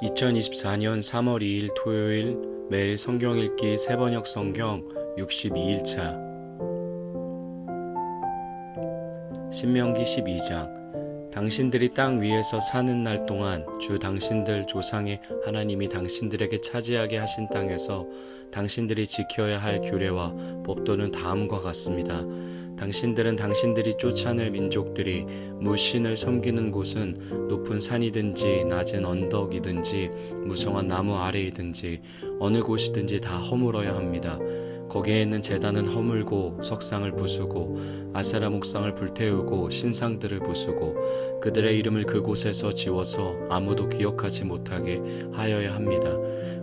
2024년 3월 2일 토요일 매일 성경 읽기 세번역 성경 62일차 신명기 12장 당신들이 땅 위에서 사는 날 동안 주 당신들 조상의 하나님이 당신들에게 차지하게 하신 땅에서 당신들이 지켜야 할 규례와 법도는 다음과 같습니다. 당신들은 당신들이 쫓아낼 민족들이 무신을 섬기는 곳은 높은 산이든지 낮은 언덕이든지 무성한 나무 아래이든지 어느 곳이든지 다 허물어야 합니다. 거기에 있는 제단은 허물고 석상을 부수고 아세라 목상을 불태우고 신상들을 부수고 그들의 이름을 그곳에서 지워서 아무도 기억하지 못하게 하여야 합니다.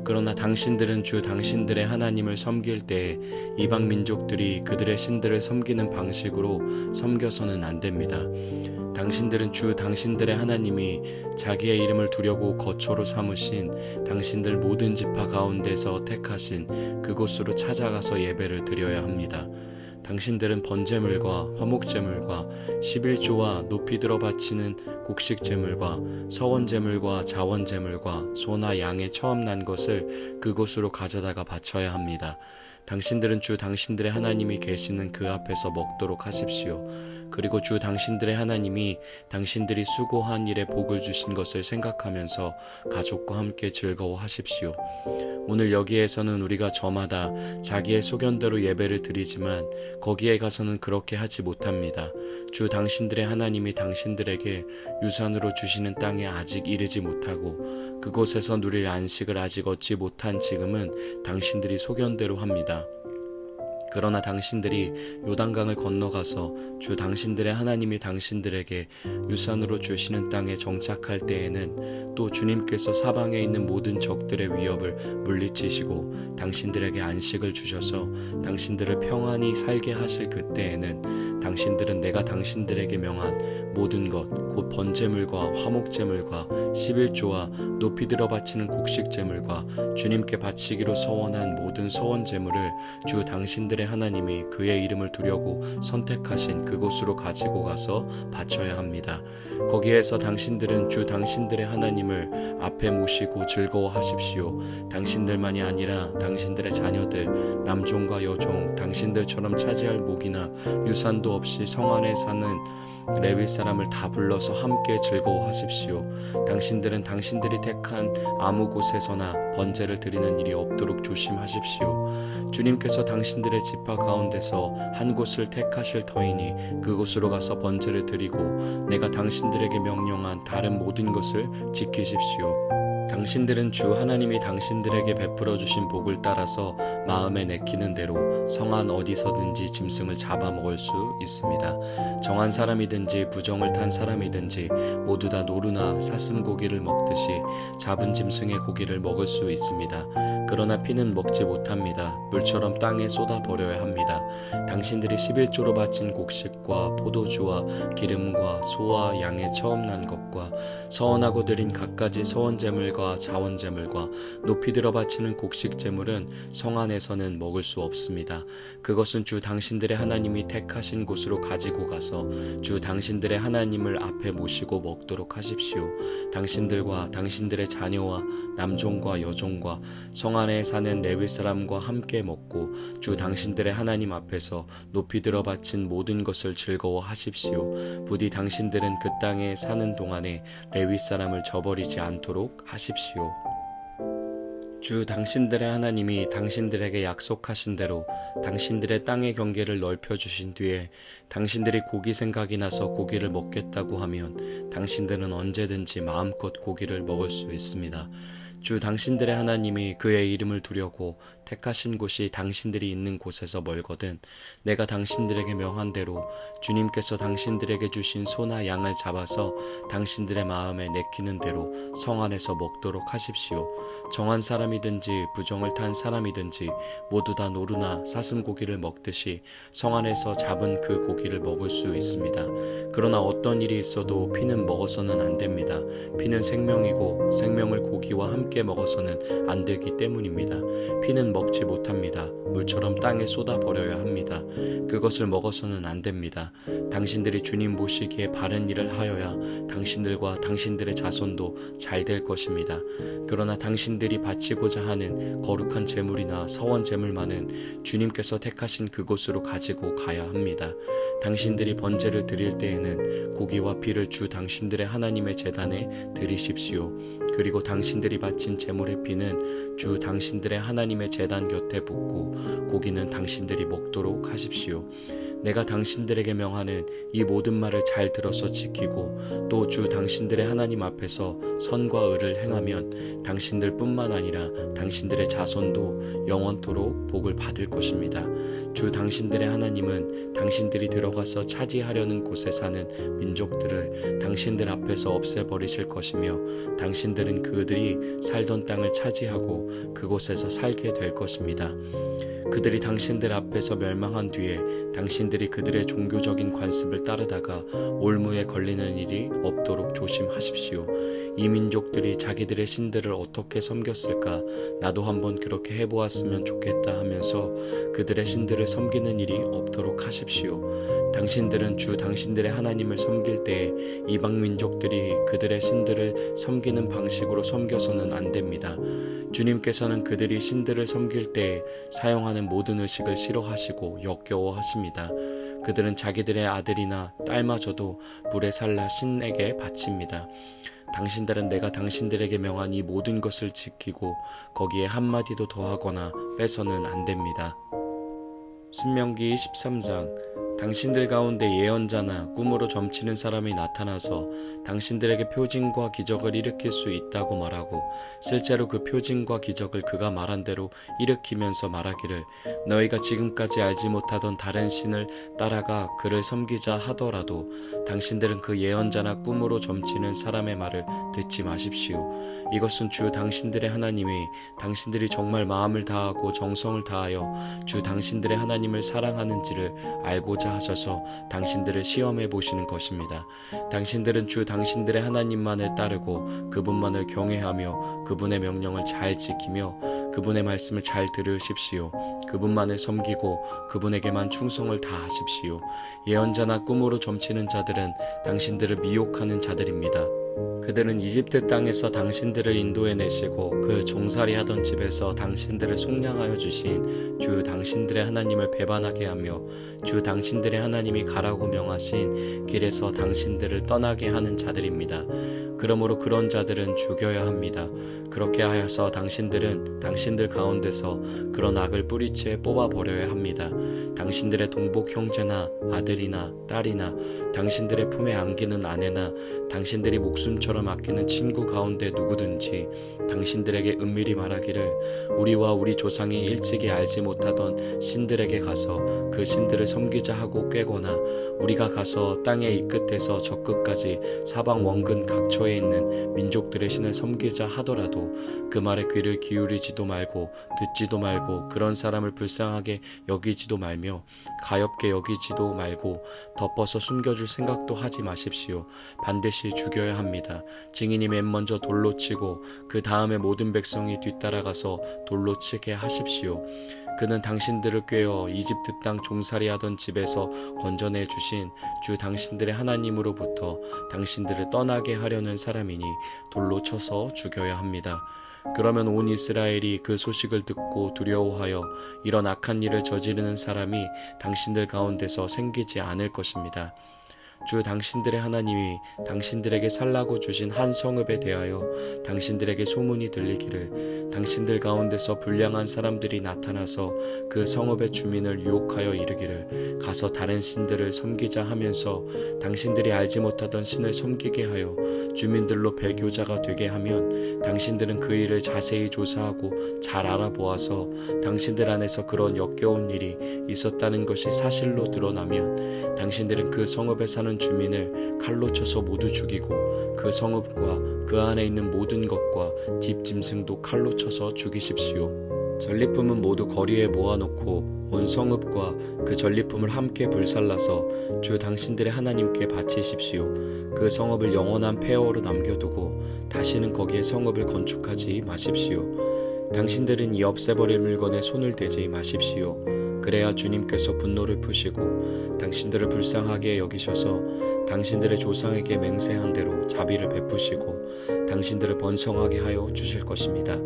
그러나 당신들은 주 당신들의 하나님을 섬길 때에 이방 민족들이 그들의 신들을 섬기는 방식으로 섬겨서는 안 됩니다. 당신들은 주 당신들의 하나님이 자기의 이름을 두려고 거처로 삼으신 당신들 모든 지파 가운데서 택하신 그곳으로 찾아가서 예배를 드려야 합니다. 당신들은 번제물과 화목제물과 11조와 높이 들어 바치는 곡식제물과 서원제물과 자원제물과 소나 양의 처음 난 것을 그곳으로 가져다가 바쳐야 합니다. 당신들은 주 당신들의 하나님이 계시는 그 앞에서 먹도록 하십시오. 그리고 주 당신들의 하나님이 당신들이 수고한 일에 복을 주신 것을 생각하면서 가족과 함께 즐거워하십시오. 오늘 여기에서는 우리가 저마다 자기의 소견대로 예배를 드리지만 거기에 가서는 그렇게 하지 못합니다. 주 당신들의 하나님이 당신들에게 유산으로 주시는 땅에 아직 이르지 못하고 그곳에서 누릴 안식을 아직 얻지 못한 지금은 당신들이 소견대로 합니다. 그러나 당신들이 요단강을 건너가서 주 당신들의 하나님이 당신들에게 유산으로 주시는 땅에 정착할 때에는 또 주님께서 사방에 있는 모든 적들의 위협을 물리치시고 당신들에게 안식을 주셔서 당신들을 평안히 살게 하실 그때에는 당신들은 내가 당신들에게 명한 모든 것 곧 번제물과 화목제물과 11조와 높이 들어 바치는 곡식제물과 주님께 바치기로 서원한 모든 서원제물을 주 당신들의 하나님이 그의 이름을 두려고 선택하신 그곳으로 가지고 가서 바쳐야 합니다. 거기에서 당신들은 주 당신들의 하나님을 앞에 모시고 즐거워하십시오. 당신들만이 아니라 당신들의 자녀들, 남종과 여종, 당신들처럼 차지할 목이나 유산도 없이 성 안에 사는 레위 사람을 다 불러서 함께 즐거워하십시오. 당신들은 당신들이 택한 아무 곳에서나 번제를 드리는 일이 없도록 조심하십시오. 주님께서 당신들의 지파 가운데서 한 곳을 택하실 터이니 그곳으로 가서 번제를 드리고 내가 당신들에게 명령한 다른 모든 것을 지키십시오. 당신들은 주 하나님이 당신들에게 베풀어 주신 복을 따라서 마음에 내키는 대로 성안 어디서든지 짐승을 잡아먹을 수 있습니다. 정한 사람이든지 부정을 탄 사람이든지 모두 다 노루나 사슴고기를 먹듯이 잡은 짐승의 고기를 먹을 수 있습니다. 그러나 피는 먹지 못합니다. 물처럼 땅에 쏟아버려야 합니다. 당신들이 11조로 바친 곡식과 포도주와 기름과 소와 양의 처음 난 것과 서원하고 드린 갖가지 서원제물과 자원제물과 높이 들어 바치는 곡식제물은 성 안에서는 먹을 수 없습니다. 그것은 주 당신들의 하나님이 택하신 곳으로 가지고 가서 주 당신들의 하나님을 앞에 모시고 먹도록 하십시오. 당신들과 당신들의 자녀와 남종과 여종과 성 안에 사는 레위 사람과 함께 먹고 주 당신들의 하나님 앞에서 높이 들어 바친 모든 것을 즐거워하십시오. 부디 당신들은 그 땅에 사는 동안에 레위 사람을 저버리지 않도록 하십시오. 주 당신들의 하나님이 당신들에게 약속하신 대로 당신들의 땅의 경계를 넓혀주신 뒤에 당신들이 고기 생각이 나서 고기를 먹겠다고 하면 당신들은 언제든지 마음껏 고기를 먹을 수 있습니다. 주 당신들의 하나님이 그의 이름을 두려고 택하신 곳이 당신들이 있는 곳에서 멀거든 내가 당신들에게 명한 대로 주님께서 당신들에게 주신 소나 양을 잡아서 당신들의 마음에 내키는 대로 성 안에서 먹도록 하십시오. 정한 사람이든지 부정을 탄 사람이든지 모두 다 노루나 사슴고기를 먹듯이 성 안에서 잡은 그 고기를 먹을 수 있습니다. 그러나 어떤 일이 있어도 피는 먹어서는 안 됩니다. 피는 생명이고 생명을 고기와 함께 함께 먹어서는 안 되기 때문입니다. 피는 먹지 못합니다. 물처럼 땅에 쏟아버려야 합니다. 그것을 먹어서는 안 됩니다. 당신들이 주님 보시기에 바른 일을 하여야 당신들과 당신들의 자손도 잘 될 것입니다. 그러나 당신들이 바치고자 하는 거룩한 제물이나 서원 제물만은 주님께서 택하신 그곳으로 가지고 가야 합니다. 당신들이 번제를 드릴 때에는 고기와 피를 주 당신들의 하나님의 제단에 드리십시오. 그리고 당신들이 바친 제물의 피는 주 당신들의 하나님의 제단 곁에 붓고 고기는 당신들이 먹도록 하십시오. 내가 당신들에게 명하는 이 모든 말을 잘 들어서 지키고 또 주 당신들의 하나님 앞에서 선과 의를 행하면 당신들뿐만 아니라 당신들의 자손도 영원토록 복을 받을 것입니다. 주 당신들의 하나님은 당신들이 들어가서 차지하려는 곳에 사는 민족들을 당신들 앞에서 없애버리실 것이며 당신들은 그들이 살던 땅을 차지하고 그곳에서 살게 될 것입니다. 그들이 당신들 앞에서 멸망한 뒤에 당신들이 그들의 종교적인 관습을 따르다가 올무에 걸리는 일이 없도록 조심하십시오. 이 민족들이 자기들의 신들을 어떻게 섬겼을까? 나도 한번 그렇게 해보았으면 좋겠다 하면서 그들의 신들을 섬기는 일이 없도록 하십시오. 당신들은 주 당신들의 하나님을 섬길 때에 이방 민족들이 그들의 신들을 섬기는 방식으로 섬겨서는 안 됩니다. 주님께서는 그들이 신들을 섬길 때에 사용하는 모든 의식을 싫어하시고 역겨워하십니다. 그들은 자기들의 아들이나 딸마저도 불에 살라 신에게 바칩니다. 당신들은 내가 당신들에게 명한 이 모든 것을 지키고 거기에 한마디도 더하거나 빼서는 안 됩니다. 신명기 13장 당신들 가운데 예언자나 꿈으로 점치는 사람이 나타나서 당신들에게 표징과 기적을 일으킬 수 있다고 말하고 실제로 그 표징과 기적을 그가 말한 대로 일으키면서 말하기를 너희가 지금까지 알지 못하던 다른 신을 따라가 그를 섬기자 하더라도 당신들은 그 예언자나 꿈으로 점치는 사람의 말을 듣지 마십시오. 이것은 주 당신들의 하나님이 당신들이 정말 마음을 다하고 정성을 다하여 주 당신들의 하나님을 사랑하는지를 알고자 하셔서 당신들을 시험해 보시는 것입니다. 당신들은 주 당신들의 하나님만을 따르고 그분만을 경외하며 그분의 명령을 잘 지키며 그분의 말씀을 잘 들으십시오. 그분만을 섬기고 그분에게만 충성을 다하십시오. 예언자나 꿈으로 점치는 자들은 당신들을 미혹하는 자들입니다. 그들은 이집트 땅에서 당신들을 인도해내시고 그 종살이하던 집에서 당신들을 속량하여 주신 주 당신들의 하나님을 배반하게 하며 주 당신들의 하나님이 가라고 명하신 길에서 당신들을 떠나게 하는 자들입니다. 그러므로 그런 자들은 죽여야 합니다. 그렇게 하여서 당신들은 당신들 가운데서 그런 악을 뿌리채 뽑아버려야 합니다. 당신들의 동복 형제나 아들이나 딸이나 당신들의 품에 안기는 아내나 당신들이 목숨처럼 아끼는 친구 가운데 누구든지 당신들에게 은밀히 말하기를 우리와 우리 조상이 일찍이 알지 못하던 신들에게 가서 그 신들을 섬기자 하고 꾀거나 우리가 가서 땅의 이 끝에서 저 끝까지 사방 원근 각처에 있는 민족들의 신을 섬기자 하더라도 그 말에 귀를 기울이지도 말고 듣지도 말고 그런 사람을 불쌍하게 여기지도 말며 가엾게 여기지도 말고 덮어서 숨겨줄 생각도 하지 마십시오. 반드시 죽여야 합니다. 증인이 맨 먼저 돌로 치고 그 다음에 모든 백성이 뒤따라가서 돌로 치게 하십시오. 그는 당신들을 꾀어 이집트 땅 종살이하던 집에서 건져내 주신 주 당신들의 하나님으로부터 당신들을 떠나게 하려는 사람이니 돌로 쳐서 죽여야 합니다. 그러면 온 이스라엘이 그 소식을 듣고 두려워하여 이런 악한 일을 저지르는 사람이 당신들 가운데서 생기지 않을 것입니다. 주 당신들의 하나님이 당신들에게 살라고 주신 한 성읍에 대하여 당신들에게 소문이 들리기를 당신들 가운데서 불량한 사람들이 나타나서 그 성읍의 주민을 유혹하여 이르기를 가서 다른 신들을 섬기자 하면서 당신들이 알지 못하던 신을 섬기게 하여 주민들로 배교자가 되게 하면 당신들은 그 일을 자세히 조사하고 잘 알아보아서 당신들 안에서 그런 역겨운 일이 있었다는 것이 사실로 드러나면 당신들은 그 성읍에 사는 주민을 칼로 쳐서 모두 죽이고 그 성읍과 그 안에 있는 모든 것과 집 짐승도 칼로 쳐서 죽이십시오. 전리품은 모두 거리에 모아놓고 온 성읍과 그 전리품을 함께 불살라서 주 당신들의 하나님께 바치십시오. 그 성읍을 영원한 폐허로 남겨두고 다시는 거기에 성읍을 건축하지 마십시오. 당신들은 이 없애버릴 물건에 손을 대지 마십시오. 그래야 주님께서 분노를 푸시고 당신들을 불쌍하게 여기셔서 당신들의 조상에게 맹세한 대로 자비를 베푸시고 당신들을 번성하게 하여 주실 것입니다.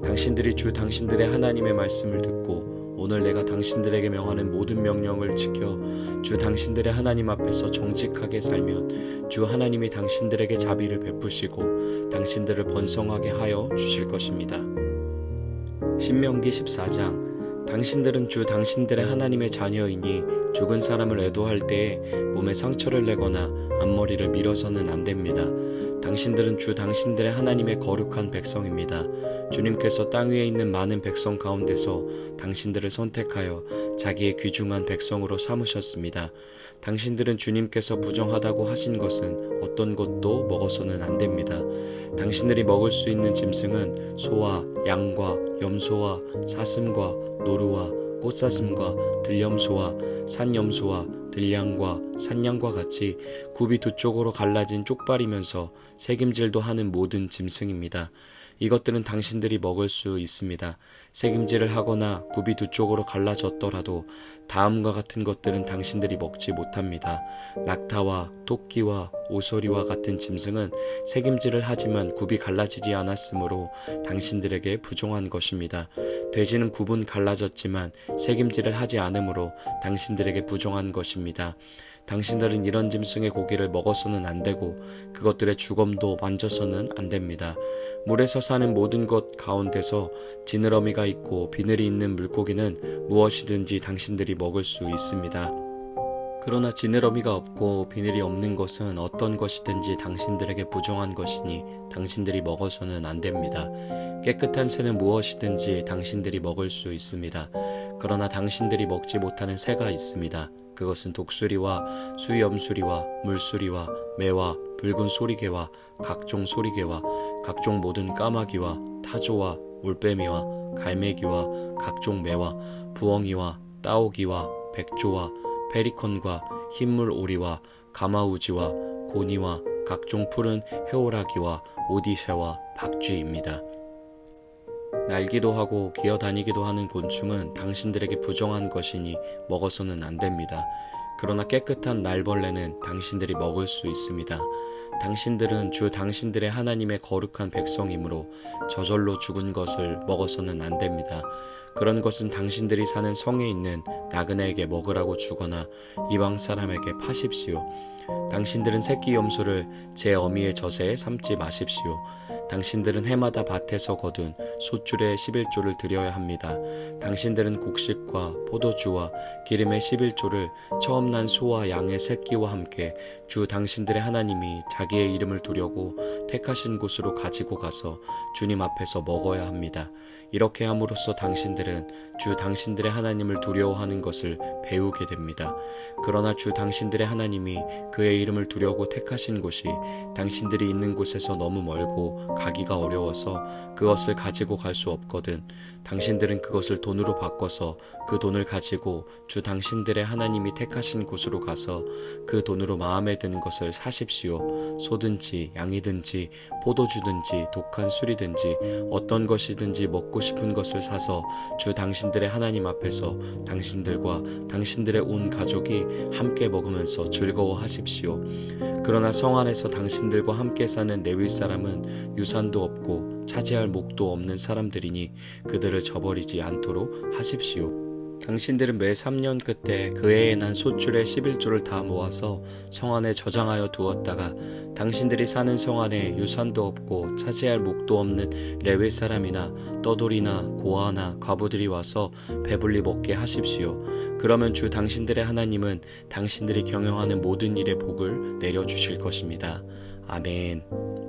당신들이 주 당신들의 하나님의 말씀을 듣고 오늘 내가 당신들에게 명하는 모든 명령을 지켜 주 당신들의 하나님 앞에서 정직하게 살면 주 하나님이 당신들에게 자비를 베푸시고 당신들을 번성하게 하여 주실 것입니다. 신명기 14장. 당신들은 주 당신들의 하나님의 자녀이니 죽은 사람을 애도할 때에 몸에 상처를 내거나 앞머리를 밀어서는 안 됩니다. 당신들은 주 당신들의 하나님의 거룩한 백성입니다. 주님께서 땅 위에 있는 많은 백성 가운데서 당신들을 선택하여 자기의 귀중한 백성으로 삼으셨습니다. 당신들은 주님께서 부정하다고 하신 것은 어떤 것도 먹어서는 안 됩니다. 당신들이 먹을 수 있는 짐승은 소와 양과 염소와 사슴과 노루와 꽃사슴과 들염소와 산염소와 들양과 산양과 같이 굽이 두 쪽으로 갈라진 쪽발이면서 새김질도 하는 모든 짐승입니다. 이것들은 당신들이 먹을 수 있습니다. 새김질을 하거나 굽이 두 쪽으로 갈라졌더라도 다음과 같은 것들은 당신들이 먹지 못합니다. 낙타와 토끼와 오소리와 같은 짐승은 새김질을 하지만 굽이 갈라지지 않았으므로 당신들에게 부정한 것입니다. 돼지는 굽은 갈라졌지만 새김질을 하지 않으므로 당신들에게 부정한 것입니다. 당신들은 이런 짐승의 고기를 먹어서는 안 되고 그것들의 주검도 만져서는 안 됩니다. 물에서 사는 모든 것 가운데서 지느러미가 있고 비늘이 있는 물고기는 무엇이든지 당신들이 먹을 수 있습니다. 그러나 지느러미가 없고 비늘이 없는 것은 어떤 것이든지 당신들에게 부정한 것이니 당신들이 먹어서는 안 됩니다. 깨끗한 새는 무엇이든지 당신들이 먹을 수 있습니다. 그러나 당신들이 먹지 못하는 새가 있습니다. 그것은 독수리와 수염수리와 물수리와 매와 붉은 소리개와 각종 소리개와 각종 모든 까마귀와 타조와 올빼미와 갈매기와 각종 매와 부엉이와 따오기와 백조와 페리컨과 흰물 오리와 가마우지와 고니와 각종 푸른 해오라기와 오디새와 박쥐입니다. 날기도 하고 기어다니기도 하는 곤충은 당신들에게 부정한 것이니 먹어서는 안 됩니다. 그러나 깨끗한 날벌레는 당신들이 먹을 수 있습니다. 당신들은 주 당신들의 하나님의 거룩한 백성이므로 저절로 죽은 것을 먹어서는 안 됩니다. 그런 것은 당신들이 사는 성에 있는 나그네에게 먹으라고 주거나 이방 사람에게 파십시오. 당신들은 새끼 염소를 제 어미의 젖에 삼지 마십시오. 당신들은 해마다 밭에서 거둔 솥줄의 11조를 드려야 합니다. 당신들은 곡식과 포도주와 기름의 11조를 처음 난 소와 양의 새끼와 함께 주 당신들의 하나님이 자기의 이름을 두려고 택하신 곳으로 가지고 가서 주님 앞에서 먹어야 합니다. 이렇게 함으로써 당신들은 주 당신들의 하나님을 두려워하는 것을 배우게 됩니다. 그러나 주 당신들의 하나님이 그의 이름을 두려고 택하신 곳이 당신들이 있는 곳에서 너무 멀고 가기가 어려워서 그것을 가지고 갈 수 없거든 당신들은 그것을 돈으로 바꿔서 그 돈을 가지고 주 당신들의 하나님이 택하신 곳으로 가서 그 돈으로 마음에 드는 것을 사십시오. 소든지 양이든지 포도주든지 독한 술이든지 어떤 것이든지 먹고 싶은 것을 사서 주 당신들의 하나님 앞에서 당신들과 당신들의 온 가족이 함께 먹으면서 즐거워하십시오. 그러나 성 안에서 당신들과 함께 사는 레위 사람은 유산도 없고 차지할 목도 없는 사람들이니 그들을 저버리지 않도록 하십시오. 당신들은 매 3년 끝에 그 해에 난 솥줄의 11조를 다 모아서 성 안에 저장하여 두었다가 당신들이 사는 성 안에 유산도 없고 차지할 목도 없는 레위 사람이나 떠돌이나 고아나 과부들이 와서 배불리 먹게 하십시오. 그러면 주 당신들의 하나님은 당신들이 경영하는 모든 일에 복을 내려주실 것입니다. 아멘.